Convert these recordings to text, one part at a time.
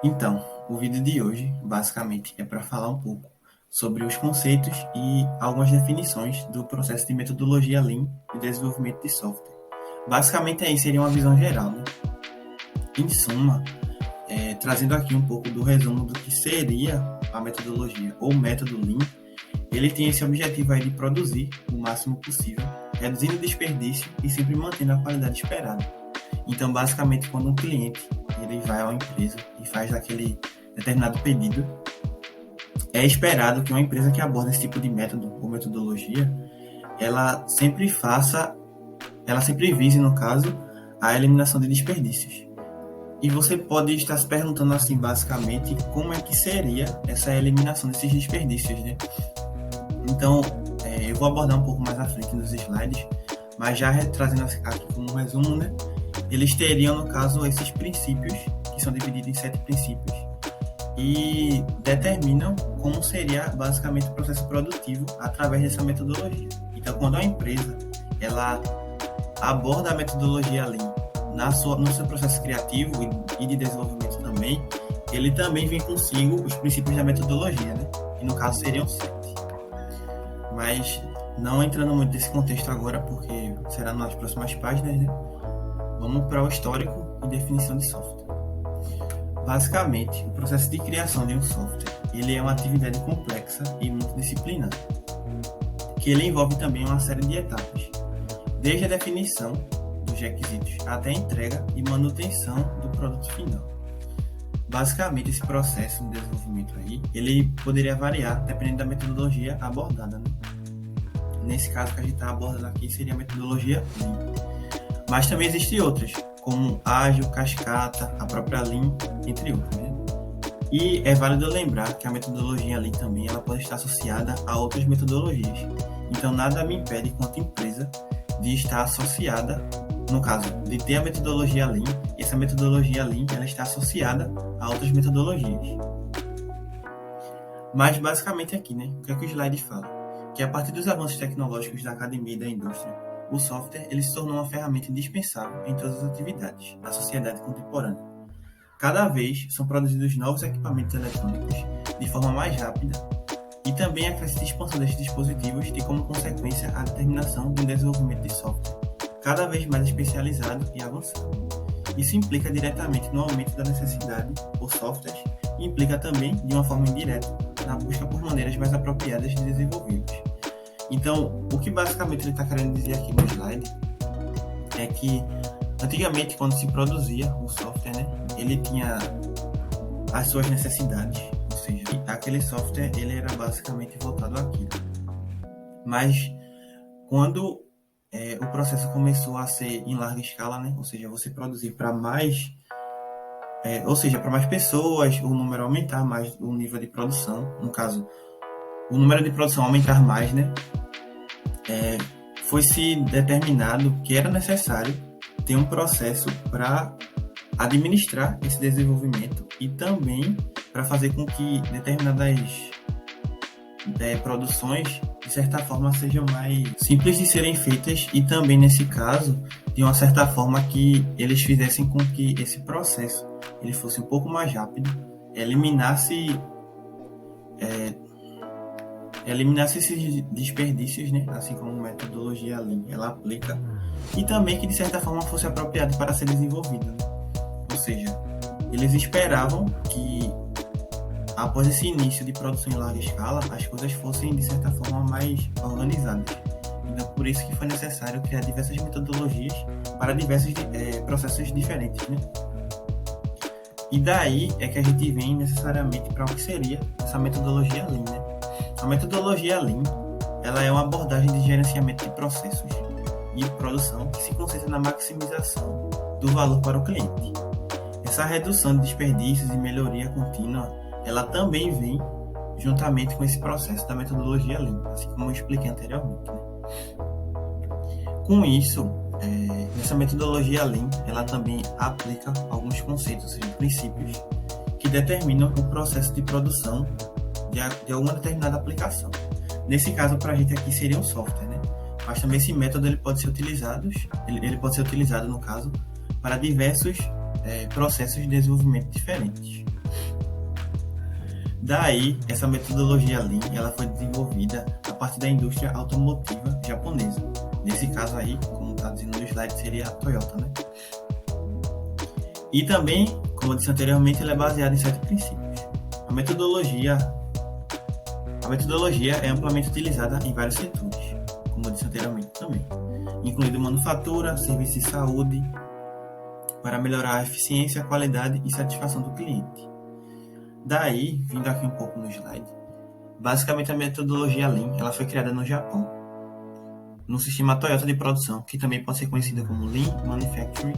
Então, o vídeo de hoje, basicamente, é para falar um pouco sobre os conceitos e algumas definições do processo de metodologia Lean e desenvolvimento de software. Basicamente, aí seria uma visão geral, né? Em suma, trazendo aqui um pouco do resumo do que seria a metodologia ou método Lean, ele tem esse objetivo aí de produzir o máximo possível, reduzindo o desperdício e sempre mantendo a qualidade esperada. Então, basicamente, quando um cliente ele vai a uma empresa e faz aquele determinado pedido, é esperado que uma empresa que aborda esse tipo de método ou metodologia, ela sempre vise, no caso, a eliminação de desperdícios. E você pode estar se perguntando assim, basicamente, como é que seria essa eliminação desses desperdícios, né? Então, eu vou abordar um pouco mais à frente nos slides, mas já trazendo aqui como um resumo, né? Eles teriam, no caso, esses princípios, que são divididos em 7 princípios, e determinam como seria, basicamente, o processo produtivo através dessa metodologia. Então, quando a empresa ela aborda a metodologia Lean no seu processo criativo e de desenvolvimento também, ele também vem consigo os princípios da metodologia, né? Que, no caso, seriam 7. Mas, não entrando muito nesse contexto agora, porque será nas próximas páginas, né? Vamos para o histórico e definição de software. Basicamente, o processo de criação de um software ele é uma atividade complexa e multidisciplinar, que ele envolve também uma série de etapas, desde a definição dos requisitos até a entrega e manutenção do produto final. Basicamente, esse processo de desenvolvimento aí, ele poderia variar dependendo da metodologia abordada, né? Nesse caso que a gente está abordando aqui seria a metodologia Lean. Mas também existem outras, como Ágil, Cascata, a própria Lean, entre outras, né? E é válido lembrar que a metodologia Lean também ela pode estar associada a outras metodologias. Então, nada me impede, quanto empresa, de estar associada, no caso, de ter a metodologia Lean, e essa metodologia Lean ela está associada a outras metodologias. Mas, basicamente, aqui, né? O que é que o slide fala? Que a partir dos avanços tecnológicos da academia e da indústria, o software ele se tornou uma ferramenta indispensável em todas as atividades da sociedade contemporânea. Cada vez são produzidos novos equipamentos eletrônicos de forma mais rápida e também a crescente expansão destes dispositivos tem como consequência a determinação de um desenvolvimento de software cada vez mais especializado e avançado. Isso implica diretamente no aumento da necessidade por softwares e implica também, de uma forma indireta, na busca por maneiras mais apropriadas de desenvolvê-los. Então, o que basicamente ele está querendo dizer aqui no slide é que, antigamente, quando se produzia o software, né, ele tinha as suas necessidades, ou seja, aquele software ele era basicamente voltado àquilo. Mas, quando o processo começou a ser em larga escala, né, ou seja, você produzir para mais, para mais pessoas, o número aumentar mais, o nível de produção, no caso, o número de produção aumentar mais, né? Foi-se determinado que era necessário ter um processo para administrar esse desenvolvimento e também para fazer com que determinadas produções, de certa forma, sejam mais simples de serem feitas e também, nesse caso, de uma certa forma que eles fizessem com que esse processo ele fosse um pouco mais rápido, eliminasse esses desperdícios, né? Assim como a metodologia Lean ela aplica, e também que de certa forma fosse apropriado para ser desenvolvido, né? Ou seja, eles esperavam que após esse início de produção em larga escala, as coisas fossem de certa forma mais organizadas. Então, por isso que foi necessário criar diversas metodologias para diversos processos diferentes, né? E daí é que a gente vem necessariamente para o que seria essa metodologia Lean, né? A metodologia Lean ela é uma abordagem de gerenciamento de processos e produção que se concentra na maximização do valor para o cliente. Essa redução de desperdícios e melhoria contínua, ela também vem juntamente com esse processo da metodologia Lean, assim como eu expliquei anteriormente, né? Com isso, nessa metodologia Lean, ela também aplica alguns conceitos e princípios que determinam o processo de produção de alguma determinada aplicação. Nesse caso, para a gente aqui seria um software, né? Mas também esse método ele pode ser utilizado, no caso, para diversos processos de desenvolvimento diferentes. Daí, essa metodologia Lean, ela foi desenvolvida a partir da indústria automotiva japonesa. Nesse caso aí, como está dizendo no slide, seria a Toyota, né? E também, como eu disse anteriormente, ela é baseada em 7 princípios. A metodologia é amplamente utilizada em vários setores, como eu disse anteriormente também, incluindo manufatura, serviços de saúde, para melhorar a eficiência, a qualidade e satisfação do cliente. Daí, vindo aqui um pouco no slide, basicamente a metodologia Lean, ela foi criada no Japão, no sistema Toyota de produção, que também pode ser conhecida como Lean Manufacturing.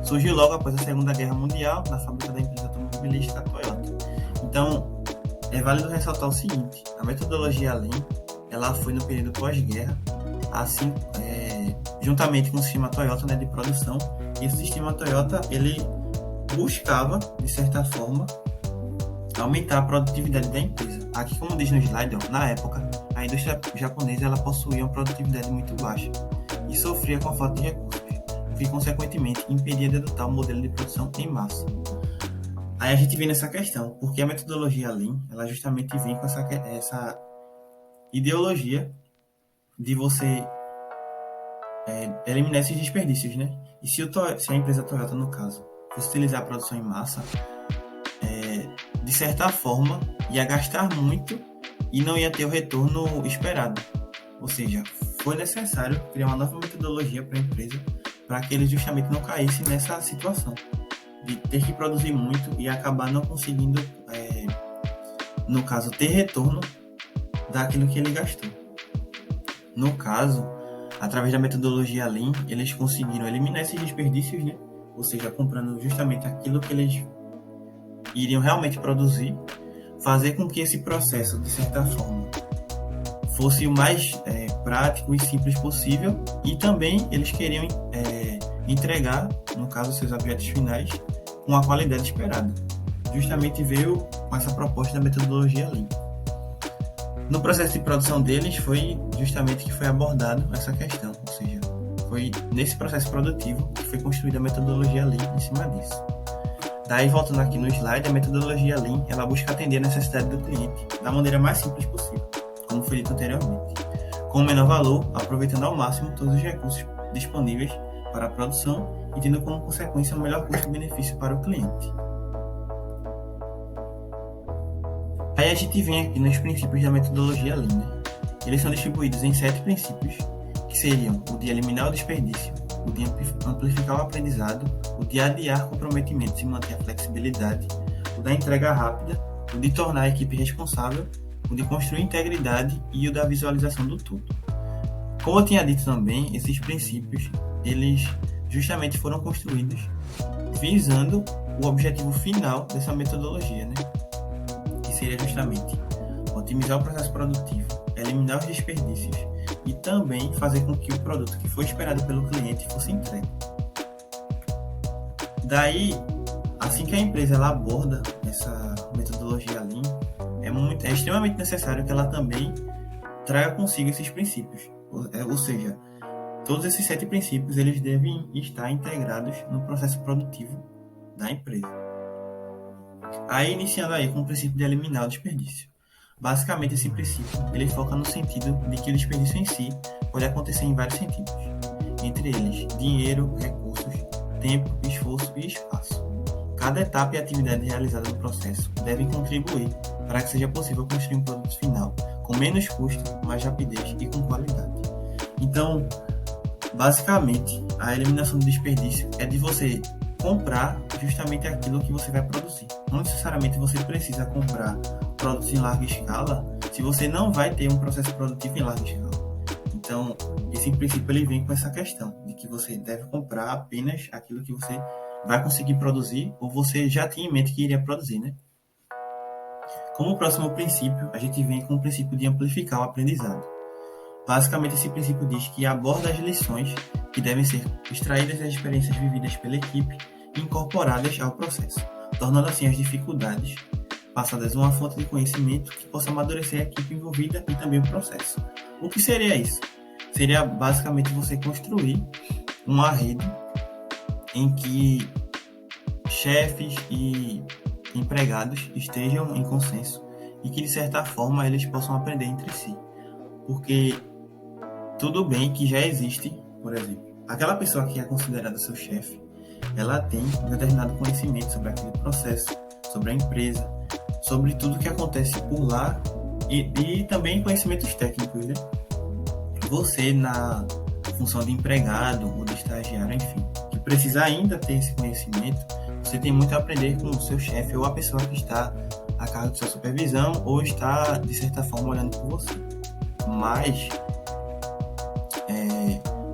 Surgiu logo após a Segunda Guerra Mundial, na fábrica da empresa automobilística Toyota. Então, é válido ressaltar o seguinte: a metodologia Lean, ela foi no período pós-guerra, assim, juntamente com o sistema Toyota, né, de produção. E o sistema Toyota, ele buscava, de certa forma, aumentar a produtividade da empresa. Aqui, como diz no slide, na época, a indústria japonesa ela possuía uma produtividade muito baixa e sofria com a falta de recursos, o que, consequentemente, impedia de adotar um modelo de produção em massa. Aí a gente vem nessa questão, porque a metodologia Lean, ela justamente vem com essa ideologia de você eliminar esses desperdícios, né? E se a empresa Toyota, no caso, fosse utilizar a produção em massa, de certa forma, ia gastar muito e não ia ter o retorno esperado. Ou seja, foi necessário criar uma nova metodologia para a empresa para que eles justamente não caíssem nessa situação de ter que produzir muito e acabar não conseguindo, no caso, ter retorno daquilo que ele gastou. No caso, através da metodologia Lean, eles conseguiram eliminar esses desperdícios, né? Ou seja, comprando justamente aquilo que eles iriam realmente produzir, fazer com que esse processo, de certa forma, fosse o mais prático e simples possível, e também eles queriam entregar, no caso, seus objetos finais com a qualidade esperada. Justamente veio com essa proposta da metodologia Lean. No processo de produção deles foi justamente que foi abordado essa questão, ou seja, foi nesse processo produtivo que foi construída a metodologia Lean em cima disso. Daí, voltando aqui no slide, a metodologia Lean, ela busca atender a necessidade do cliente da maneira mais simples possível, como foi dito anteriormente, com o menor valor, aproveitando ao máximo todos os recursos disponíveis para a produção e tendo como consequência o melhor custo-benefício para o cliente. Aí a gente vem aqui nos princípios da metodologia Lean, né? Eles são distribuídos em 7 princípios, que seriam o de eliminar o desperdício, o de amplificar o aprendizado, o de adiar comprometimentos e manter a flexibilidade, o da entrega rápida, o de tornar a equipe responsável, o de construir integridade e o da visualização do todo. Como eu tinha dito também, esses princípios, eles justamente foram construídos visando o objetivo final dessa metodologia, né? Que seria justamente otimizar o processo produtivo, eliminar os desperdícios e também fazer com que o produto que foi esperado pelo cliente fosse entregue. Daí, assim que a empresa ela aborda essa metodologia Lean, é extremamente necessário que ela também traga consigo esses princípios. Ou seja, todos esses 7 princípios eles devem estar integrados no processo produtivo da empresa. Aí, iniciando aí com o princípio de eliminar o desperdício. Basicamente, esse princípio ele foca no sentido de que o desperdício em si pode acontecer em vários sentidos, entre eles dinheiro, recursos, tempo, esforço e espaço. Cada etapa e atividade realizada no processo deve contribuir para que seja possível construir um produto final com menos custo, mais rapidez e com qualidade. Então, basicamente, a eliminação do desperdício é de você comprar justamente aquilo que você vai produzir. Não necessariamente você precisa comprar produtos em larga escala se você não vai ter um processo produtivo em larga escala. Então, esse princípio ele vem com essa questão de que você deve comprar apenas aquilo que você vai conseguir produzir ou você já tinha em mente que iria produzir, né? Como próximo princípio, a gente vem com o princípio de amplificar o aprendizado. Basicamente, esse princípio diz que aborda as lições que devem ser extraídas das experiências vividas pela equipe e incorporadas ao processo, tornando assim as dificuldades passadas uma fonte de conhecimento que possa amadurecer a equipe envolvida e também o processo. O que seria isso? Seria basicamente você construir uma rede em que chefes e empregados estejam em consenso e que, de certa forma, eles possam aprender entre si. Porque tudo bem que já existe, por exemplo, aquela pessoa que é considerada seu chefe, ela tem um determinado conhecimento sobre aquele processo, sobre a empresa, sobre tudo que acontece por lá e também conhecimentos técnicos, né? Você, na função de empregado ou de estagiário, enfim, que precisa ainda ter esse conhecimento, você tem muito a aprender com o seu chefe ou a pessoa que está a cargo de sua supervisão ou está, de certa forma, olhando por você. Mas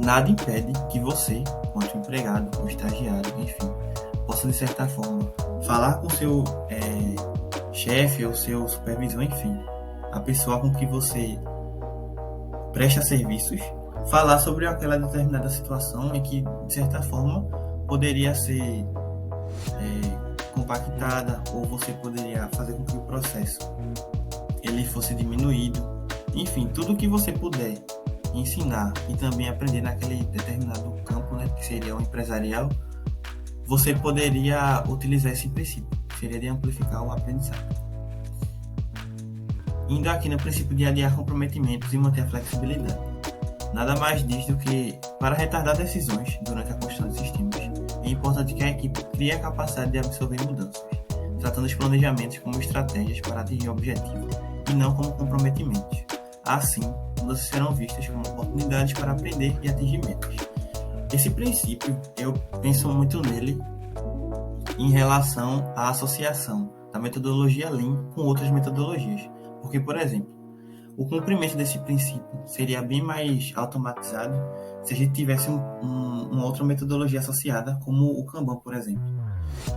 nada impede que você, quanto empregado ou estagiário, enfim, possa, de certa forma, falar com seu chefe ou seu supervisor, enfim, a pessoa com que você presta serviços, falar sobre aquela determinada situação em que, de certa forma, poderia ser compactada, ou você poderia fazer com que o processo ele fosse diminuído. Enfim, tudo que você puder ensinar e também aprender naquele determinado campo, né, que seria o empresarial, você poderia utilizar esse princípio, que seria de amplificar o aprendizado. Indo aqui no princípio de adiar comprometimentos e manter a flexibilidade. Nada mais diz do que, para retardar decisões durante a construção de sistemas, é importante que a equipe crie a capacidade de absorver mudanças, tratando os planejamentos como estratégias para atingir o objetivo e não como comprometimentos. Assim, mudanças serão vistas como oportunidades para aprender e atingir metas. Esse princípio, eu penso muito nele em relação à associação da metodologia Lean com outras metodologias. Porque, por exemplo, o cumprimento desse princípio seria bem mais automatizado se a gente tivesse uma outra metodologia associada, como o Kanban, por exemplo,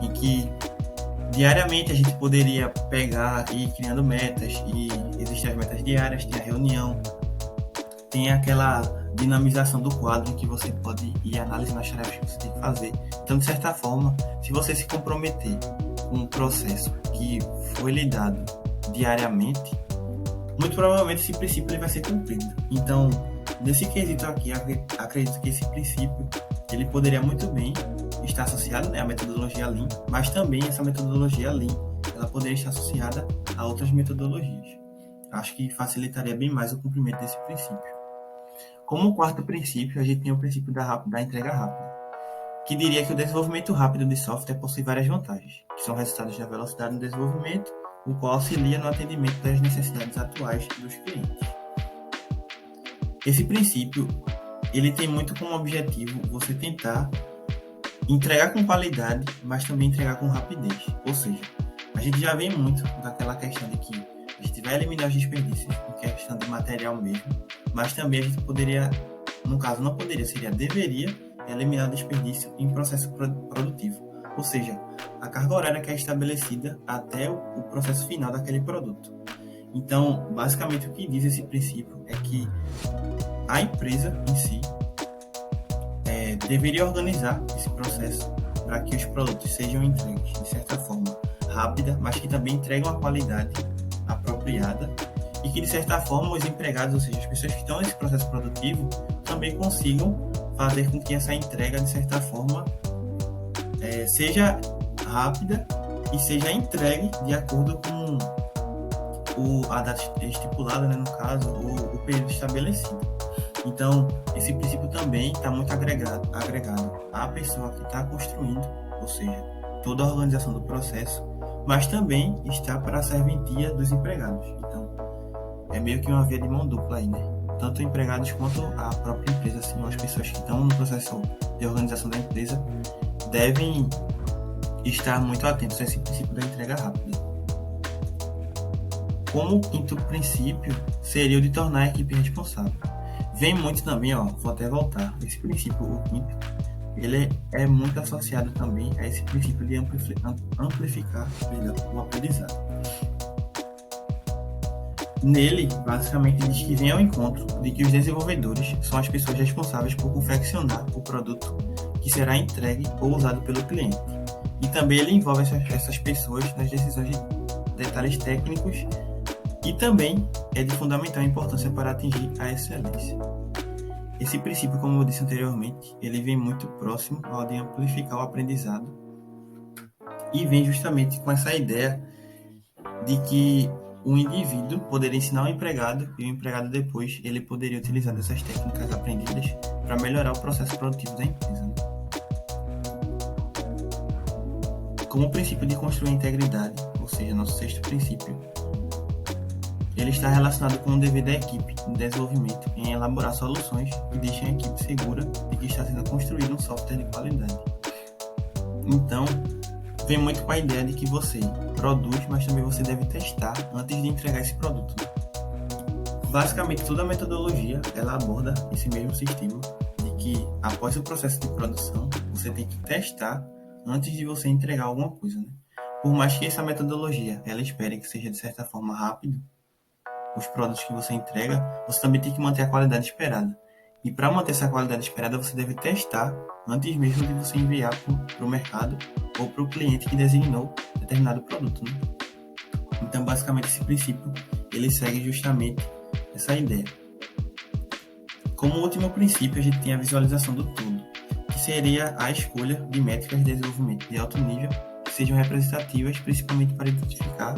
em que diariamente a gente poderia pegar e ir criando metas, e existem as metas diárias, tem a reunião, tem aquela dinamização do quadro em que você pode ir analisando as tarefas que você tem que fazer. Então, de certa forma, se você se comprometer com um processo que foi lhe dado diariamente, muito provavelmente esse princípio ele vai ser cumprido. Então, nesse quesito aqui, acredito que esse princípio ele poderia muito bem estar associado, né, à metodologia Lean, mas também essa metodologia Lean ela poderia estar associada a outras metodologias. Acho que facilitaria bem mais o cumprimento desse princípio. Como quarto princípio, a gente tem o princípio da entrega rápida, que diria que o desenvolvimento rápido de software possui várias vantagens, que são resultados da velocidade no desenvolvimento, o qual auxilia no atendimento das necessidades atuais dos clientes. Esse princípio, ele tem muito como objetivo você tentar entregar com qualidade, mas também entregar com rapidez. Ou seja, a gente já vê muito daquela questão de que a gente vai eliminar os desperdícios, porque é questão de material mesmo, mas também a gente poderia, no caso não poderia, seria deveria eliminar desperdício em processo produtivo. Ou seja, a carga horária que é estabelecida até o processo final daquele produto. Então, basicamente o que diz esse princípio é que a empresa em si deveria organizar esse processo para que os produtos sejam entregues de certa forma rápida, mas que também entregam a qualidade apropriada e que de certa forma os empregados, ou seja, as pessoas que estão nesse processo produtivo, também consigam fazer com que essa entrega de certa forma seja rápida e seja entregue de acordo com a data estipulada, né, no caso, ou o período estabelecido. Então, esse princípio também está muito agregado à pessoa que está construindo, ou seja, toda a organização do processo, mas também está para a serventia dos empregados. Então, é meio que uma via de mão dupla aí, né? Tanto empregados quanto a própria empresa, assim, as pessoas que estão no processo de organização da empresa devem estar muito atentos a esse princípio da entrega rápida. Como o quinto princípio seria o de tornar a equipe responsável. Vem muito também, vou até voltar, esse princípio, o quinto, ele é muito associado também a esse princípio de amplificar o aprendizado. Nele, basicamente, diz que vem ao encontro de que os desenvolvedores são as pessoas responsáveis por confeccionar o produto que será entregue ou usado pelo cliente. E também ele envolve essas pessoas nas decisões de detalhes técnicos e também é de fundamental importância para atingir a excelência. Esse princípio, como eu disse anteriormente, ele vem muito próximo ao de amplificar o aprendizado e vem justamente com essa ideia de que o indivíduo poderia ensinar o empregado e o empregado depois ele poderia utilizar dessas técnicas aprendidas para melhorar o processo produtivo da empresa, né? Como o princípio de construir a integridade, ou seja, nosso sexto princípio, ele está relacionado com o dever da equipe de desenvolvimento em elaborar soluções que deixem a equipe segura de que está sendo construído um software de qualidade. Então, vem muito com a ideia de que você produz, mas também você deve testar antes de entregar esse produto. Basicamente, toda a metodologia ela aborda esse mesmo sistema de que após o processo de produção, você tem que testar antes de você entregar alguma coisa, né? Por mais que essa metodologia ela espere que seja de certa forma rápido, os produtos que você entrega, você também tem que manter a qualidade esperada. E para manter essa qualidade esperada, você deve testar antes mesmo de você enviar para o mercado ou para o cliente que designou determinado produto, né? Então, basicamente, esse princípio ele segue justamente essa ideia. Como último princípio, a gente tem a visualização do todo, que seria a escolha de métricas de desenvolvimento de alto nível que sejam representativas, principalmente para identificar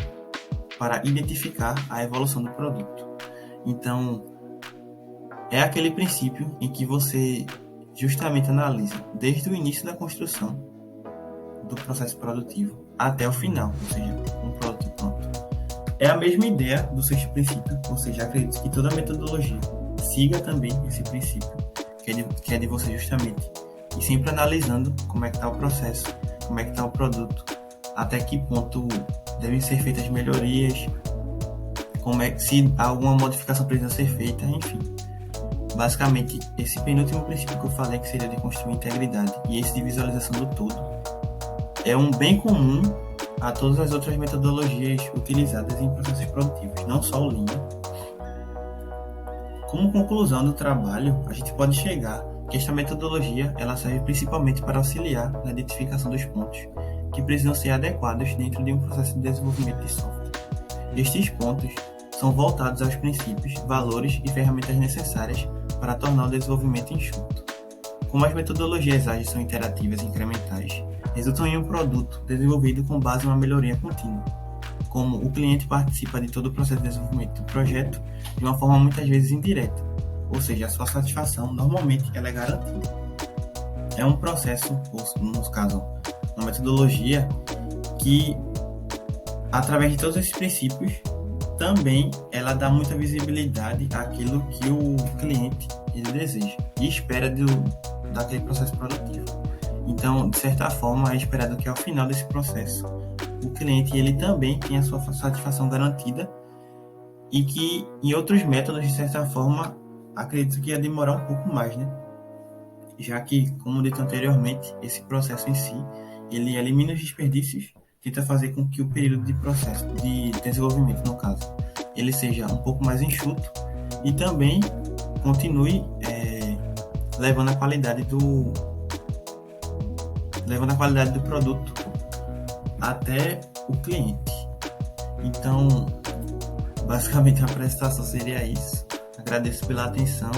a evolução do produto. Então, é aquele princípio em que você justamente analisa desde o início da construção do processo produtivo até o final, ou seja, um produto pronto. É a mesma ideia do sexto princípio, ou seja, acredito que toda metodologia siga também esse princípio, que é de você justamente ir sempre analisando como é que está o processo, como é que está o produto, até que ponto devem ser feitas melhorias, se alguma modificação precisa ser feita, enfim. Basicamente, esse penúltimo princípio que eu falei, que seria de construir integridade, e esse de visualização do todo, é um bem comum a todas as outras metodologias utilizadas em processos produtivos, não só o Lean. Como conclusão do trabalho, a gente pode chegar que esta metodologia ela serve principalmente para auxiliar na identificação dos pontos que precisam ser adequados dentro de um processo de desenvolvimento de software. Estes pontos são voltados aos princípios, valores e ferramentas necessárias para tornar o desenvolvimento enxuto. Como as metodologias ágeis são interativas e incrementais, resultam em um produto desenvolvido com base em uma melhoria contínua. Como o cliente participa de todo o processo de desenvolvimento do projeto de uma forma muitas vezes indireta, ou seja, a sua satisfação normalmente ela é garantida. É um processo, ou no caso, uma metodologia que, através de todos esses princípios, também ela dá muita visibilidade àquilo que o cliente ele deseja e espera daquele processo produtivo. Então, de certa forma, é esperado que ao final desse processo, o cliente ele também tenha a sua satisfação garantida e que em outros métodos, de certa forma, acredito que ia demorar um pouco mais, né? Já que, como dito anteriormente, esse processo em si, ele elimina os desperdícios, tenta fazer com que o período de processo de desenvolvimento, no caso, ele seja um pouco mais enxuto e também continue levando a qualidade do produto até o cliente. Então, basicamente a apresentação seria isso. Agradeço pela atenção